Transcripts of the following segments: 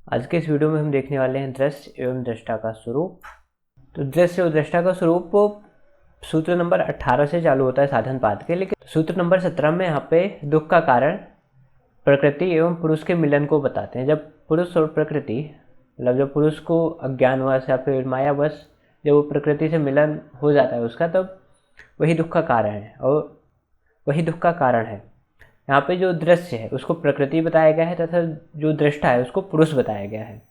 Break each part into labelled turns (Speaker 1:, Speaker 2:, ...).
Speaker 1: आज के इस वीडियो में हम देखने वाले हैं दृश्य एवं दृष्टा का स्वरूप। तो दृश्य और दृष्टा का स्वरूप सूत्र नंबर 18 से चालू होता है साधन पाद के, लेकिन सूत्र नंबर 17 में यहाँ पे दुख का कारण प्रकृति एवं पुरुष के मिलन को बताते हैं। जब पुरुष और प्रकृति मतलब जब पुरुष को अज्ञानवश या फिर मायावश जब वो प्रकृति से मिलन हो जाता है उसका, तब वही दुख का कारण है और वही दुख का कारण है। यहाँ पे जो दृश्य है उसको प्रकृति बताया गया है तथा जो दृष्टा है उसको पुरुष बताया गया है।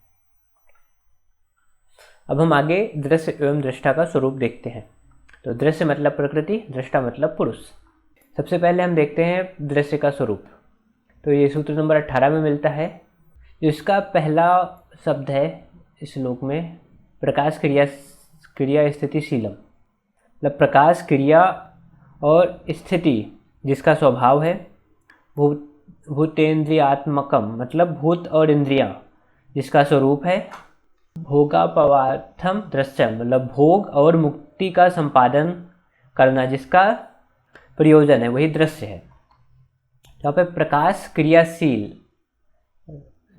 Speaker 1: अब हम आगे दृश्य एवं दृष्टा का स्वरूप देखते हैं। तो दृश्य मतलब प्रकृति, दृष्टा मतलब पुरुष। सबसे पहले हम देखते हैं दृश्य का स्वरूप। तो ये सूत्र नंबर 18 में मिलता है। जो इसका पहला शब्द है इस श्लोक में, प्रकाश क्रिया स्थिति शीलम, मतलब प्रकाश क्रिया और स्थिति जिसका स्वभाव है। भूतेन्द्रियात्मकम मतलब भूत और इंद्रियां जिसका स्वरूप है। भोगापवार्थम दृश्यम मतलब भोग और मुक्ति का संपादन करना जिसका प्रयोजन है वही दृश्य है। यहाँ पे प्रकाश क्रियाशील,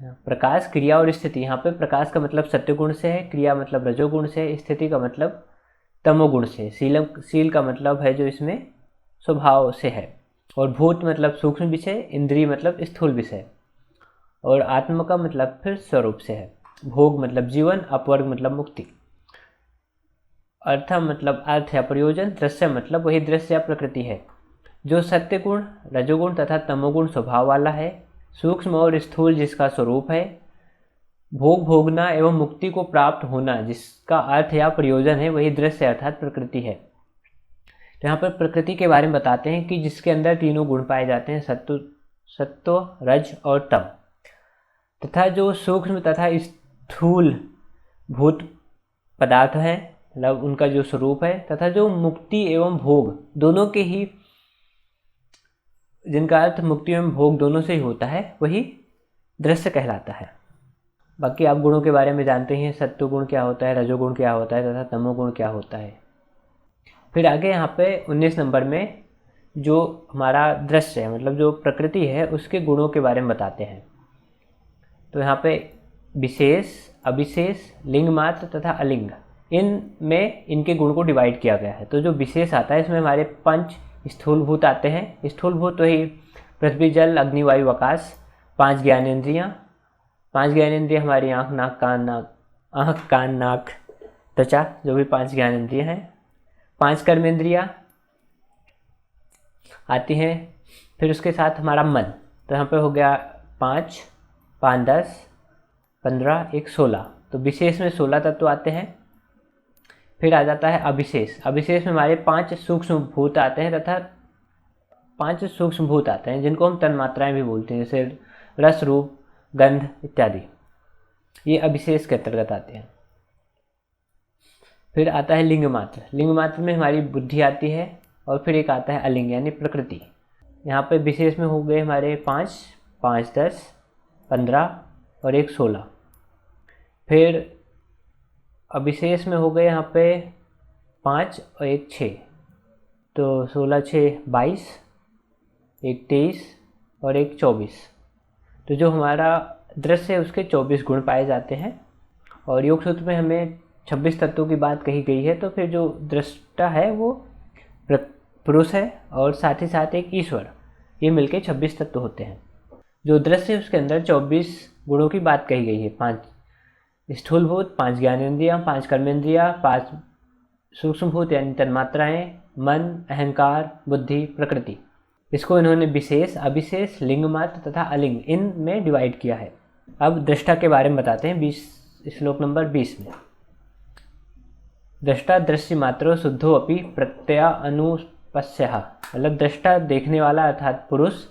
Speaker 1: प्रकाश क्रिया और स्थिति, यहाँ पे प्रकाश का मतलब सत्वगुण से है, क्रिया मतलब रजोगुण से, स्थिति का मतलब तमोगुण से, शील का मतलब है जो इसमें स्वभाव से है, और भूत मतलब सूक्ष्म विषय, इंद्रिय मतलब स्थूल विषय, और आत्म का मतलब फिर स्वरूप से है। भोग मतलब जीवन, अपवर्ग मतलब मुक्ति, अर्थ मतलब अर्थ या प्रयोजन, दृश्य मतलब वही दृश्य या प्रकृति है जो सत्य गुण, रजोगुण तथा तमोगुण स्वभाव वाला है, सूक्ष्म और स्थूल जिसका स्वरूप है, भोग भोगना एवं मुक्ति को प्राप्त होना जिसका अर्थ या प्रयोजन है वही दृश्य अर्थात प्रकृति है। तो यहाँ पर प्रकृति के बारे में बताते हैं कि जिसके अंदर तीनों गुण पाए जाते हैं, सत्व, रज और तम, तथा जो सूक्ष्म तथा स्थूल भूत पदार्थ हैं मतलब उनका जो स्वरूप है, तथा जो मुक्ति एवं भोग दोनों के ही, जिनका अर्थ मुक्ति एवं भोग दोनों से ही होता है वही दृश्य कहलाता है। बाकी आप गुणों के बारे में जानते हैं, सत्व गुण क्या होता है, रजोगुण क्या होता है तथा तमोगुण क्या होता है। फिर आगे यहाँ पे 19 नंबर में जो हमारा दृश्य है मतलब जो प्रकृति है उसके गुणों के बारे में बताते हैं। तो यहाँ पे विशेष, अविशेष, लिंग मात्र तथा अलिंग, इनमें इनके गुण को डिवाइड किया गया है। तो जो विशेष आता है इसमें हमारे 5 स्थूल भूत आते हैं। स्थूल भूत वही पृथ्वी, जल, अग्नि, वायु, आकाश, 5 ज्ञानेंद्रियाँ। 5 ज्ञानेंद्रिय हमारी आँख, कान, नाक, त्वचा, जो भी 5 ज्ञानेंद्रिय हैं। 5 कर्मेंद्रियाँ आती हैं। फिर उसके साथ हमारा मन, तो यहाँ पे हो गया 5, 5, 10, 15, 1, 16। तो विशेष में 16 तत्व आते हैं। फिर आ जाता है अविशेष। अविशेष में हमारे 5 सूक्ष्म भूत आते हैं तथा 5 सूक्ष्म भूत आते हैं जिनको हम तन्मात्राएं भी बोलते हैं, जैसे रस, रूप, गंध इत्यादि, ये अविशेष के अंतर्गत आते हैं। फिर आता है लिंग मात्र। लिंग मात्र में हमारी बुद्धि आती है, और फिर एक आता है अलिंग यानी प्रकृति। यहाँ पे विशेष में हो गए हमारे 5, 5, 10, 15 और 1, 16। फिर अविशेष में हो गए यहाँ पे 5 और 1, 6, तो 16, 6, 22, 1, 23 और 1, 24। तो जो हमारा दृश्य है उसके 24 गुण पाए जाते हैं। और योग सूत्र में हमें 26 तत्वों की बात कही गई है। तो फिर जो दृष्टा है वो पुरुष है और साथ ही साथ एक ईश्वर, ये मिलके 26 तत्व होते हैं। जो दृश्य है उसके अंदर 24 गुणों की बात कही गई है। 5 स्थूलभूत, 5 ज्ञानेंद्रियाँ, 5 कर्मेंद्रियाँ, 5 सूक्ष्मभूत यानी तन्मात्राएँ, मन, अहंकार, बुद्धि, प्रकृति। इसको इन्होंने विशेष, अविशेष, लिंग मात्र तथा अलिंग इनमें डिवाइड किया है। अब दृष्टा के बारे में बताते हैं श्लोक नंबर 20 में। दृष्टा दृश्य मात्रो शुद्धो अपि प्रत्यया अनुपस्यः, मतलब दृष्टा देखने वाला अर्थात पुरुष,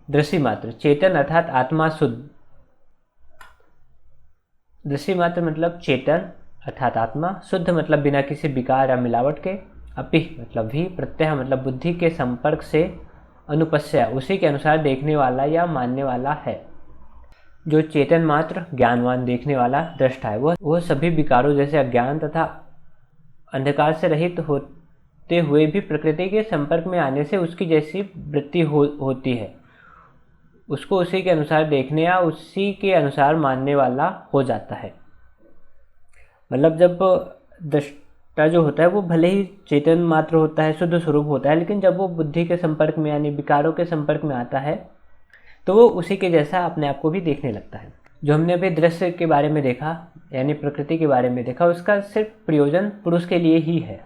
Speaker 1: दृश्य मात्र चेतन अर्थात आत्मा शुद्ध। दृश्य मात्र मतलब चेतन अर्थात आत्मा, शुद्ध मतलब बिना किसी विकार या मिलावट के, अपि मतलब भी, प्रत्यय मतलब बुद्धि के संपर्क से, अनुपस्य उसी के अनुसार देखने वाला या मानने वाला है। जो चेतन मात्र ज्ञानवान देखने वाला दृष्टा है वह सभी विकारों जैसे अज्ञान तथा अंधकार से रहित होते हुए भी प्रकृति के संपर्क में आने से उसकी जैसी वृत्ति होती है उसको उसी के अनुसार देखने या उसी के अनुसार मानने वाला हो जाता है। मतलब जब दृष्टा जो होता है वो भले ही चेतन मात्र होता है, शुद्ध स्वरूप होता है, लेकिन जब वो बुद्धि के संपर्क में यानी विकारों के संपर्क में आता है तो वो उसी के जैसा अपने आप को भी देखने लगता है। जो हमने अभी दृश्य के बारे में देखा यानी प्रकृति के बारे में देखा, उसका सिर्फ प्रयोजन पुरुष के लिए ही है।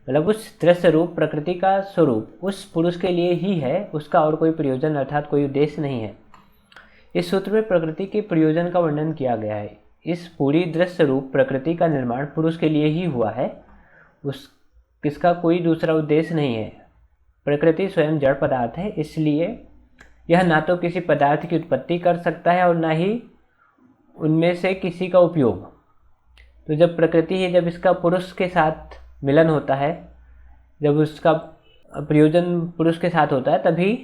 Speaker 1: मतलब उस दृश्य रूप प्रकृति का स्वरूप उस पुरुष के लिए ही है, उसका और कोई प्रयोजन अर्थात कोई उद्देश्य नहीं है। इस सूत्र में प्रकृति के प्रयोजन का वर्णन किया गया है। इस पूरी दृश्य रूप प्रकृति का निर्माण पुरुष के लिए ही हुआ है, इसका कोई दूसरा उद्देश्य नहीं है। प्रकृति स्वयं जड़ पदार्थ है, इसलिए यह ना तो किसी पदार्थ की उत्पत्ति कर सकता है और ना ही उनमें से किसी का उपयोग। तो जब प्रकृति है, जब इसका पुरुष के साथ मिलन होता है, जब उसका प्रयोजन पुरुष के साथ होता है, तभी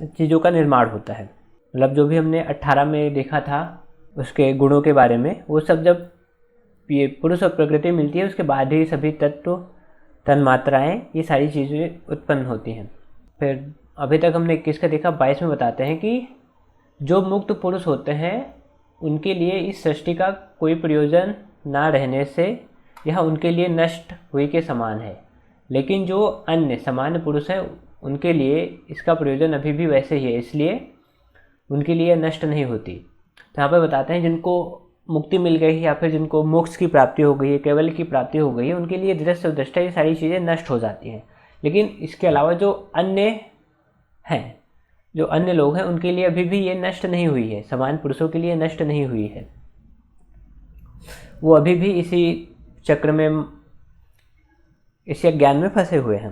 Speaker 1: चीज़ों का निर्माण होता है। मतलब जो भी हमने 18 में देखा था उसके गुणों के बारे में, वो सब जब ये पुरुष और प्रकृति मिलती है उसके बाद ही सभी तत्व, तन्मात्राएँ, ये सारी चीज़ें उत्पन्न होती हैं। फिर अभी तक हमने 21 का देखा, 22 में बताते हैं कि जो मुक्त पुरुष होते हैं उनके लिए इस सृष्टि का कोई प्रयोजन ना रहने से यह उनके लिए नष्ट हुई के समान है, लेकिन जो अन्य सामान्य पुरुष हैं उनके लिए इसका प्रयोजन अभी भी वैसे ही है, इसलिए उनके लिए नष्ट नहीं होती। तो यहाँ पर बताते हैं जिनको मुक्ति मिल गई या फिर जिनको मोक्ष की प्राप्ति हो गई है, कैवल्य की प्राप्ति हो गई है, उनके लिए दृश्य और दृष्टा ये सारी चीज़ें नष्ट हो जाती हैं। लेकिन इसके अलावा जो अन्य हैं, जो अन्य लोग हैं, उनके लिए अभी भी ये नष्ट नहीं हुई है, समान पुरुषों के लिए नष्ट नहीं हुई है। वो अभी भी इसी चक्र में, इसी अज्ञान में फंसे हुए हैं।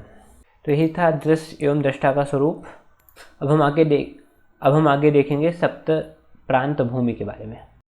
Speaker 1: तो यही था दृश्य एवं दृष्टा का स्वरूप। अब हम आगे देखेंगे सप्त प्रांत भूमि के बारे में।